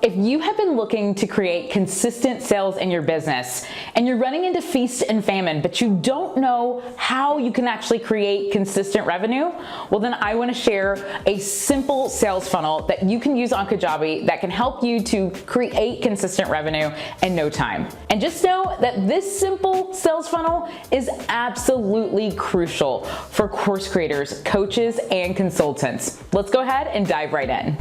If you have been looking to create consistent sales in your business and you're running into feast and famine, but you don't know how you can actually create consistent revenue, well then I want to share a simple sales funnel that you can use on Kajabi that can help you to create consistent revenue in no time. And just know that this simple sales funnel is absolutely crucial for course creators, coaches, and consultants. Let's go ahead and dive right in.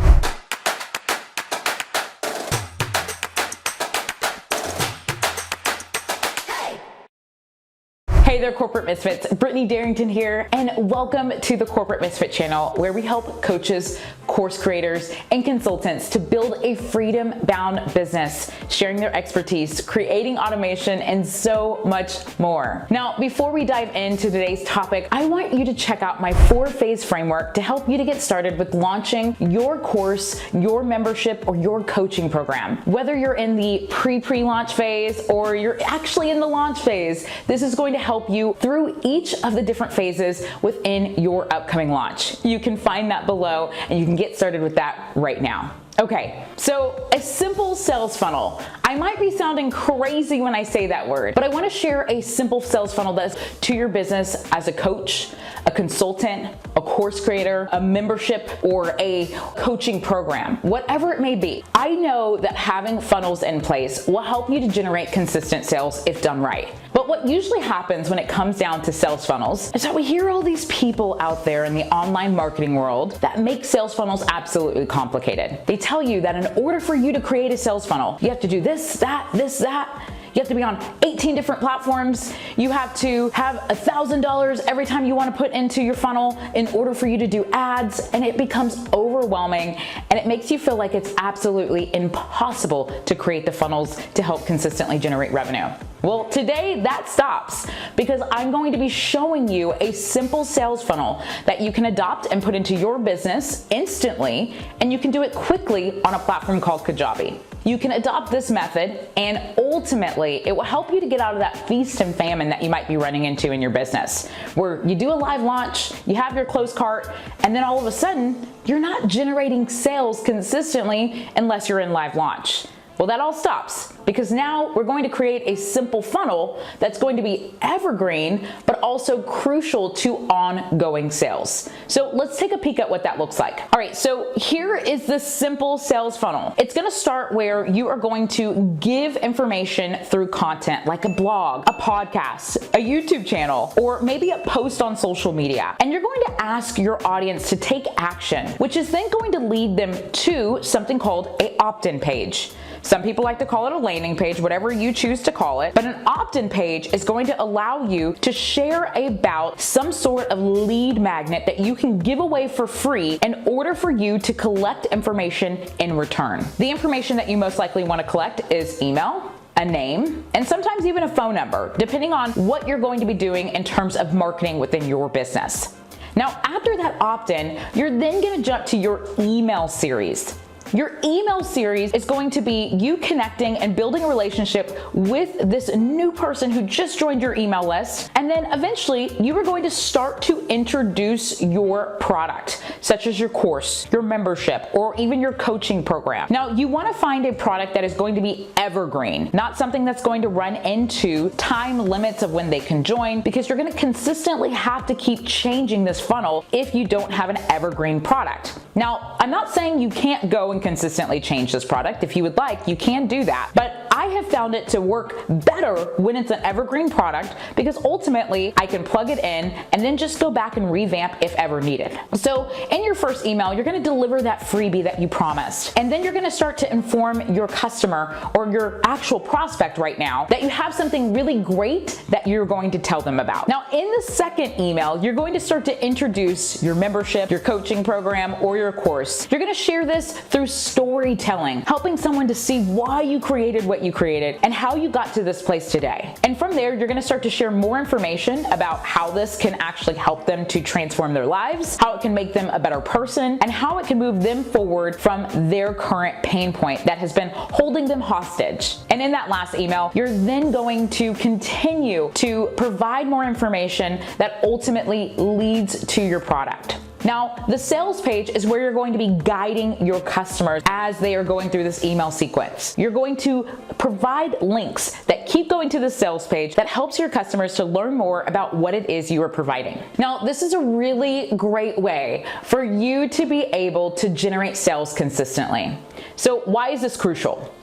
Hey there, Corporate Misfits. Brittany Darrington here, and welcome to the Corporate Misfit channel, where we help coaches, course creators, and consultants to build a freedom-bound business, sharing their expertise, creating automation, and so much more. Now, before we dive into today's topic, I want you to check out my 4-phase framework to help you to get started with launching your course, your membership, or your coaching program. Whether you're in the pre-launch phase or you're actually in the launch phase, this is going to help you through each of the different phases within your upcoming launch. You can find that below and you can get started with that right now. Okay, so a simple sales funnel. I might be sounding crazy when I say that word, but I want to share a simple sales funnel that's to your business as a coach, a consultant, a course creator, a membership, or a coaching program, whatever it may be. I know that having funnels in place will help you to generate consistent sales if done right. But what usually happens when it comes down to sales funnels is that we hear all these people out there in the online marketing world that make sales funnels absolutely complicated. They tell you that in order for you to create a sales funnel, you have to do this, that, this, that. You have to be on 18 different platforms. You have to have $1,000 every time you want to put into your funnel in order for you to do ads, and it becomes overwhelming and it makes you feel like it's absolutely impossible to create the funnels to help consistently generate revenue. Well, today that stops, because I'm going to be showing you a simple sales funnel that you can adopt and put into your business instantly, and you can do it quickly on a platform called Kajabi. You can adopt this method, and ultimately it will help you to get out of that feast and famine that you might be running into in your business, where you do a live launch, you have your closed cart, and then all of a sudden you're not generating sales consistently unless you're in live launch. Well, that all stops, because now we're going to create a simple funnel that's going to be evergreen, but also crucial to ongoing sales. So let's take a peek at what that looks like. All right, so here is the simple sales funnel. It's going to start where you are going to give information through content like a blog, a podcast, a YouTube channel, or maybe a post on social media. And you're going to ask your audience to take action, which is then going to lead them to something called an opt-in page. Some people like to call it a landing page, whatever you choose to call it, but an opt-in page is going to allow you to share about some sort of lead magnet that you can give away for free in order for you to collect information in return. The information that you most likely want to collect is email, a name, and sometimes even a phone number, depending on what you're going to be doing in terms of marketing within your business. Now, after that opt-in, you're then going to jump to your email series. Your email series is going to be you connecting and building a relationship with this new person who just joined your email list. And then eventually you are going to start to introduce your product, such as your course, your membership, or even your coaching program. Now, you want to find a product that is going to be evergreen, not something that's going to run into time limits of when they can join, because you're going to consistently have to keep changing this funnel if you don't have an evergreen product. Now, I'm not saying you can't go and consistently change this product. If you would like, you can do that. But I have found it to work better when it's an evergreen product, because ultimately I can plug it in and then just go back and revamp if ever needed. So in your first email, you're going to deliver that freebie that you promised. And then you're going to start to inform your customer or your actual prospect right now that you have something really great that you're going to tell them about. Now, in the second email, you're going to start to introduce your membership, your coaching program, or your course. You're going to share this through storytelling, helping someone to see why you created what you created and how you got to this place today. And from there, you're going to start to share more information about how this can actually help them to transform their lives, how it can make them a better person, and how it can move them forward from their current pain point that has been holding them hostage. And in that last email, you're then going to continue to provide more information that ultimately leads to your product. Now, the sales page is where you're going to be guiding your customers as they are going through this email sequence. You're going to provide links that keep going to the sales page that helps your customers to learn more about what it is you are providing. Now, this is a really great way for you to be able to generate sales consistently. So why is this crucial?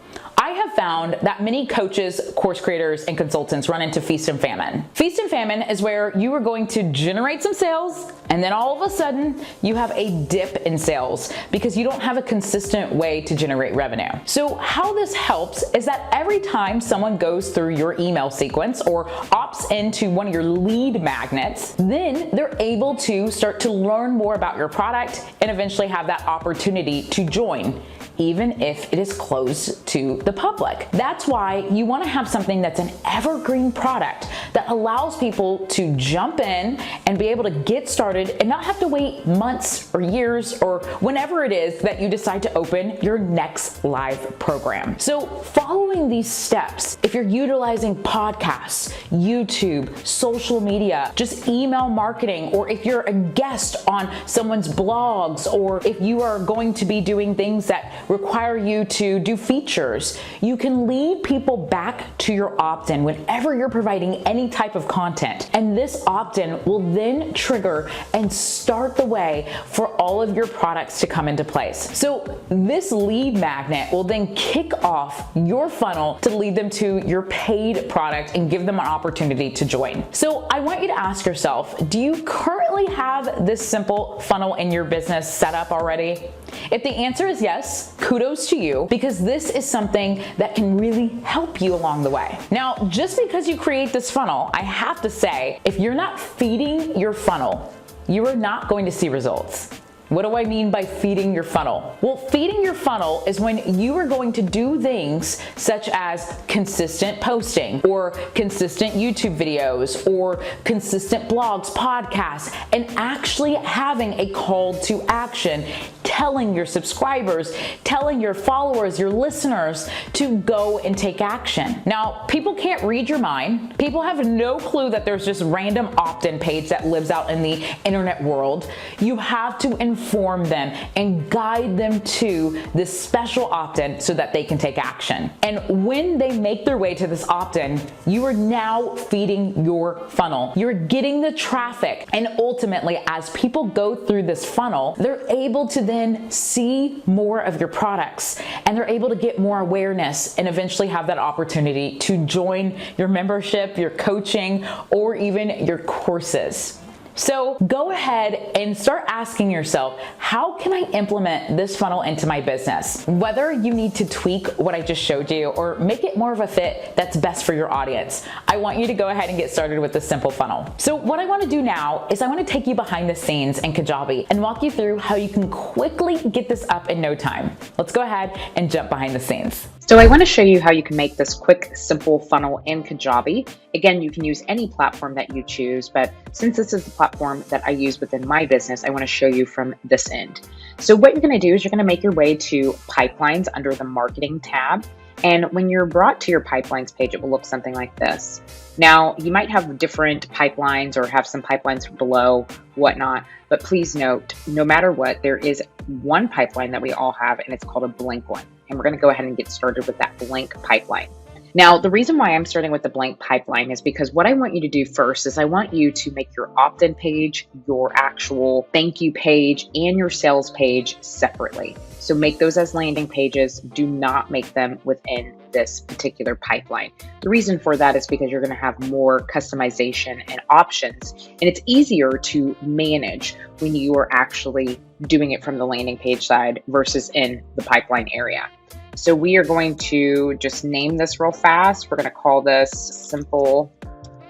I have found that many coaches, course creators, and consultants run into feast and famine. Feast and famine is where you are going to generate some sales, and then all of a sudden you have a dip in sales because you don't have a consistent way to generate revenue. So how this helps is that every time someone goes through your email sequence or opts into one of your lead magnets, then they're able to start to learn more about your product and eventually have that opportunity to join, even if it is closed to the public. That's why you want to have something that's an evergreen product that allows people to jump in and be able to get started and not have to wait months or years or whenever it is that you decide to open your next live program. So following these steps, if you're utilizing podcasts, YouTube, social media, just email marketing, or if you're a guest on someone's blogs, or if you are going to be doing things that require you to do features, you can lead people back to your opt-in whenever you're providing any type of content. And this opt-in will then trigger and start the way for all of your products to come into place. So this lead magnet will then kick off your funnel to lead them to your paid product and give them an opportunity to join. So I want you to ask yourself, do you currently have this simple funnel in your business set up already? If the answer is yes, kudos to you, because this is something that can really help you along the way. Now, just because you create this funnel, I have to say, if you're not feeding your funnel, you are not going to see results. What do I mean by feeding your funnel? Well, feeding your funnel is when you are going to do things such as consistent posting or consistent YouTube videos or consistent blogs, podcasts, and actually having a call to action, telling your subscribers, telling your followers, your listeners to go and take action. Now, people can't read your mind. People have no clue that there's just random opt-in page that lives out in the internet world. You have to inform them and guide them to this special opt-in so that they can take action. And when they make their way to this opt-in, you are now feeding your funnel. You're getting the traffic. And ultimately, as people go through this funnel, they're able to then see more of your products, and they're able to get more awareness and eventually have that opportunity to join your membership, your coaching, or even your courses. So go ahead and start asking yourself, how can I implement this funnel into my business? Whether you need to tweak what I just showed you or make it more of a fit that's best for your audience, I want you to go ahead and get started with this simple funnel. So what I want to do now is I want to take you behind the scenes in Kajabi and walk you through how you can quickly get this up in no time. Let's go ahead and jump behind the scenes. So I want to show you how you can make this quick, simple funnel in Kajabi. Again, you can use any platform that you choose, but since this is the platform that I use within my business, I want to show you from this end. So what you're going to do is you're going to make your way to pipelines under the marketing tab. And when you're brought to your pipelines page, it will look something like this. Now, you might have different pipelines or have some pipelines below, whatnot, but please note, no matter what, there is one pipeline that we all have, and it's called a blank one. And we're going to go ahead and get started with that blank pipeline. Now, the reason why I'm starting with the blank pipeline is because what I want you to do first is I want you to make your opt-in page, your actual thank you page, and your sales page separately. So make those as landing pages. Do not make them within this particular pipeline. The reason for that is because you're going to have more customization and options, and it's easier to manage when you are actually doing it from the landing page side versus in the pipeline area. So we are going to just name this real fast. We're going to call this simple,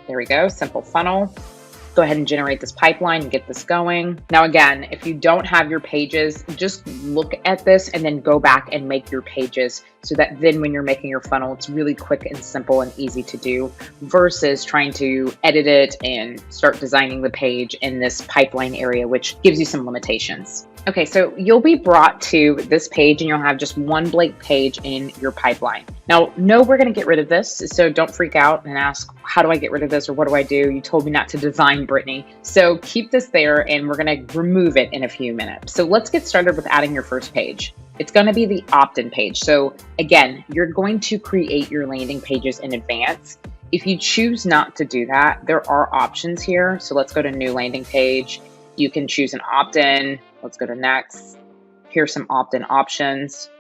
there we go, simple funnel. Go ahead and generate this pipeline and get this going. Now, again, if you don't have your pages, just look at this and then go back and make your pages so that then when you're making your funnel, it's really quick and simple and easy to do versus trying to edit it and start designing the page in this pipeline area, which gives you some limitations. Okay, so you'll be brought to this page and you'll have just one blank page in your pipeline. Now, no, we're gonna get rid of this, so don't freak out and ask, how do I get rid of this or what do I do? You told me not to design, Brittany. So keep this there and we're gonna remove it in a few minutes. So let's get started with adding your first page. It's gonna be the opt-in page. So again, you're going to create your landing pages in advance. If you choose not to do that, there are options here. So let's go to new landing page. You can choose an opt-in. Let's go to next. Here's some opt-in options.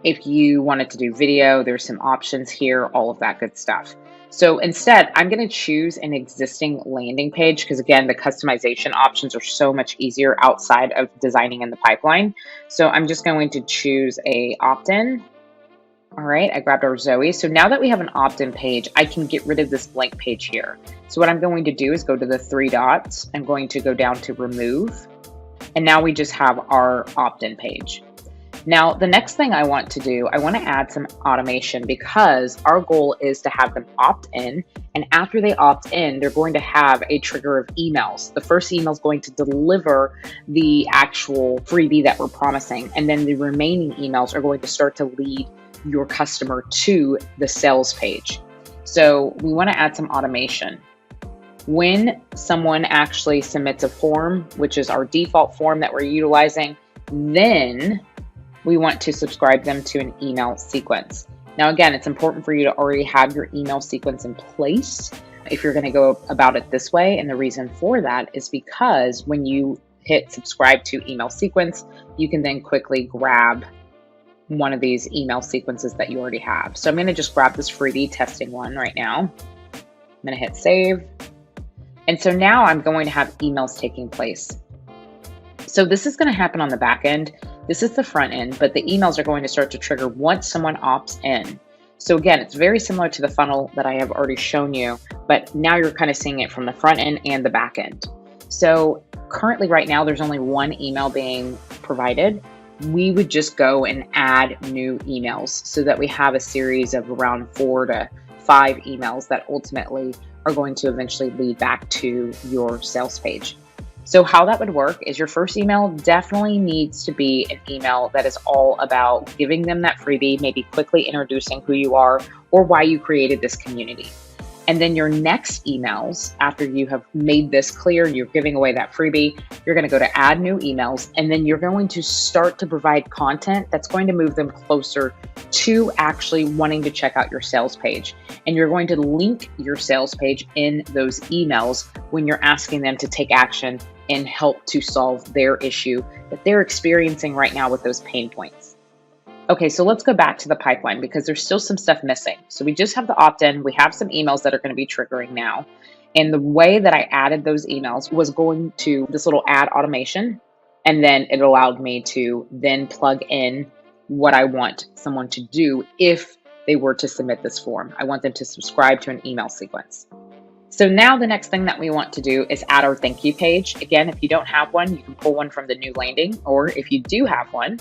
If you wanted to do video, there's some options here, all of that good stuff. So instead, I'm going to choose an existing landing page because again, the customization options are so much easier outside of designing in the pipeline. So I'm just going to choose a opt-in. All right, I grabbed our Zoe. So now that we have an opt-in page, I can get rid of this blank page here. So what I'm going to do is go to the three dots. I'm going to go down to remove. And now we just have our opt-in page. Now, the next thing I want to do, I want to add some automation because our goal is to have them opt in. And after they opt in, they're going to have a trigger of emails. The first email is going to deliver the actual freebie that we're promising. And then the remaining emails are going to start to lead your customer to the sales page. So we want to add some automation. When someone actually submits a form, which is our default form that we're utilizing, then we want to subscribe them to an email sequence. Now, again, it's important for you to already have your email sequence in place if you're going to go about it this way. And the reason for that is because when you hit subscribe to email sequence, you can then quickly grab one of these email sequences that you already have. So I'm going to just grab this freebie testing one right now. I'm going to hit save. And so now I'm going to have emails taking place. So this is going to happen on the back end. This is the front end, but the emails are going to start to trigger once someone opts in. So again, it's very similar to the funnel that I have already shown you, but now you're kind of seeing it from the front end and the back end. So currently right now, there's only one email being provided. We would just go and add new emails so that we have a series of around 4 to 5 emails that ultimately are going to eventually lead back to your sales page. So how that would work is your first email definitely needs to be an email that is all about giving them that freebie, maybe quickly introducing who you are or why you created this community. And then your next emails, after you have made this clear, you're giving away that freebie, you're going to go to add new emails, and then you're going to start to provide content that's going to move them closer to actually wanting to check out your sales page. And you're going to link your sales page in those emails when you're asking them to take action and help to solve their issue that they're experiencing right now with those pain points. Okay, so let's go back to the pipeline because there's still some stuff missing. So we just have the opt-in. We have some emails that are going to be triggering now. And the way that I added those emails was going to this little add automation. And then it allowed me to then plug in what I want someone to do if they were to submit this form. I want them to subscribe to an email sequence. So now the next thing that we want to do is add our thank you page. Again, if you don't have one, you can pull one from the new landing, or if you do have one,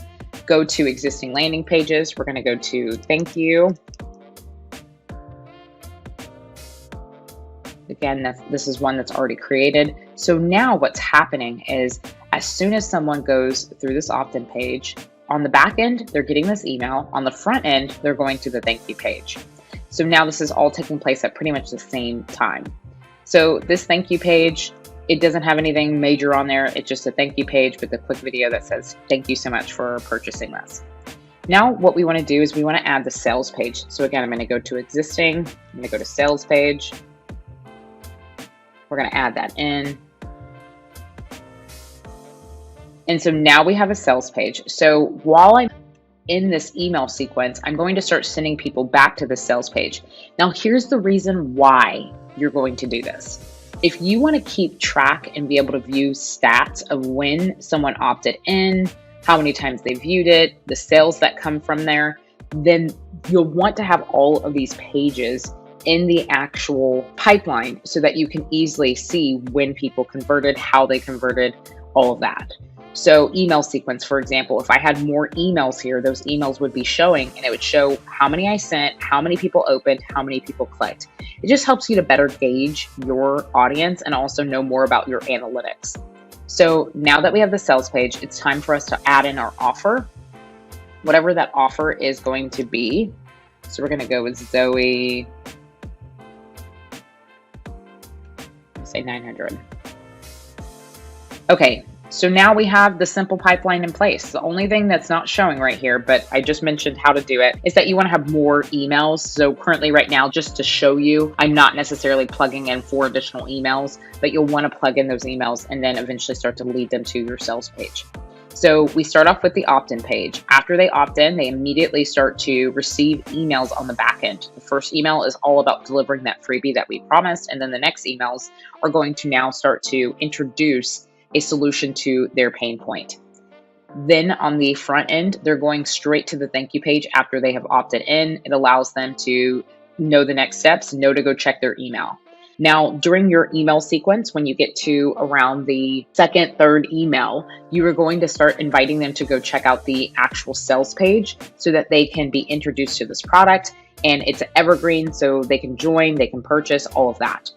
go to existing landing pages. We're going to go to thank you. Again, this is one that's already created. So now what's happening is as soon as someone goes through this opt-in page, on the back end, they're getting this email. On the front end, they're going to the thank you page. So now this is all taking place at pretty much the same time. So this thank you page, it doesn't have anything major on there. It's just a thank you page with a quick video that says, thank you so much for purchasing this. Now what we want to do is we want to add the sales page. So again, I'm going to go to existing. I'm going to go to sales page. We're going to add that in. And so now we have a sales page. So while I'm in this email sequence, I'm going to start sending people back to the sales page. Now here's the reason why you're going to do this. If you want to keep track and be able to view stats of when someone opted in, how many times they viewed it, the sales that come from there, then you'll want to have all of these pages in the actual pipeline so that you can easily see when people converted, how they converted, all of that. So email sequence, for example, if I had more emails here, those emails would be showing and it would show how many I sent, how many people opened, how many people clicked. It just helps you to better gauge your audience and also know more about your analytics. So now that we have the sales page, it's time for us to add in our offer, whatever that offer is going to be. So we're going to go with Zoe, say 900. Okay, so now we have the simple pipeline in place. The only thing that's not showing right here, but I just mentioned how to do it, is that you want to have more emails. So currently right now, just to show you, I'm not necessarily plugging in 4 additional emails, but you'll want to plug in those emails and then eventually start to lead them to your sales page. So we start off with the opt-in page. After they opt in, they immediately start to receive emails on the back end. The first email is all about delivering that freebie that we promised. And then the next emails are going to now start to introduce a solution to their pain point. Then on the front end, they're going straight to the thank you page after they have opted in. It allows them to know the next steps, know to go check their email. Now, during your email sequence, when you get to around the second, third email, you are going to start inviting them to go check out the actual sales page so that they can be introduced to this product. And it's evergreen, so they can join, they can purchase, all of that.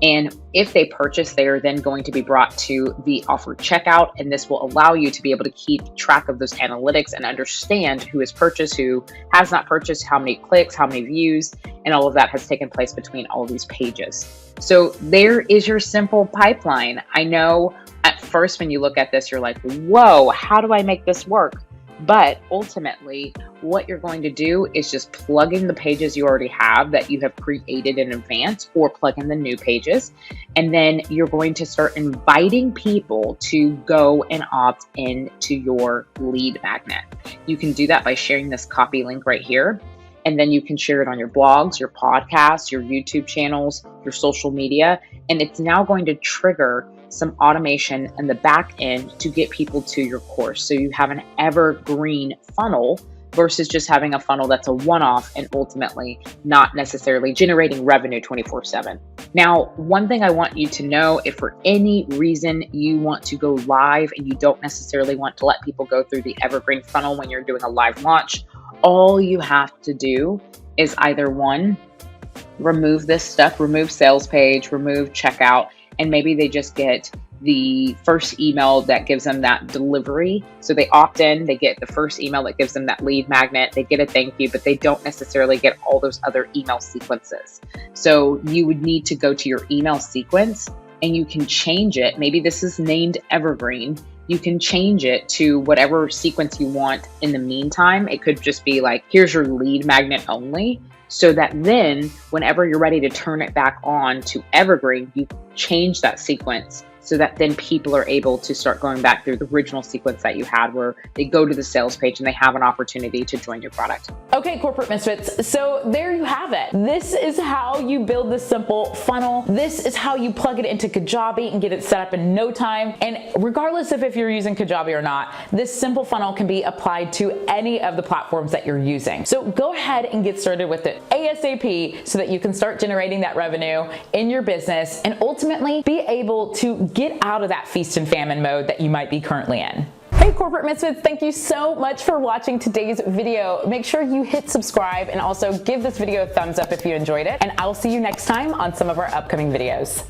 And if they purchase, they are then going to be brought to the offer checkout. And this will allow you to be able to keep track of those analytics and understand who has purchased, who has not purchased, how many clicks, how many views, and all of that has taken place between all these pages. So there is your simple pipeline. I know at first when you look at this, you're like, whoa, how do I make this work? But ultimately, what you're going to do is just plug in the pages you already have that you have created in advance, or plug in the new pages. And then you're going to start inviting people to go and opt into your lead magnet. You can do that by sharing this copy link right here. And then you can share it on your blogs, your podcasts, your YouTube channels, your social media. And it's now going to trigger some automation in the back end to get people to your course. So you have an evergreen funnel versus just having a funnel that's a one-off and ultimately not necessarily generating revenue 24/7. Now, one thing I want you to know, if for any reason you want to go live and you don't necessarily want to let people go through the evergreen funnel when you're doing a live launch, all you have to do is either one, remove this stuff, remove sales page, remove checkout, and maybe they just get the first email that gives them that delivery. So they opt in, they get the first email that gives them that lead magnet, they get a thank you, but they don't necessarily get all those other email sequences. So you would need to go to your email sequence and you can change it. Maybe this is named Evergreen. You can change it to whatever sequence you want in the meantime. It could just be like, here's your lead magnet only. So that then whenever you're ready to turn it back on to Evergreen, you change that sequence so that then people are able to start going back through the original sequence that you had, where they go to the sales page and they have an opportunity to join your product. Okay, corporate misfits, so there you have it. This is how you build this simple funnel. This is how you plug it into Kajabi and get it set up in no time. And regardless of if you're using Kajabi or not, this simple funnel can be applied to any of the platforms that you're using. So go ahead and get started with it ASAP so that you can start generating that revenue in your business and ultimately be able to get out of that feast and famine mode that you might be currently in. Hey corporate misfits, thank you so much for watching today's video. Make sure you hit subscribe and also give this video a thumbs up if you enjoyed it, and I'll see you next time on some of our upcoming videos.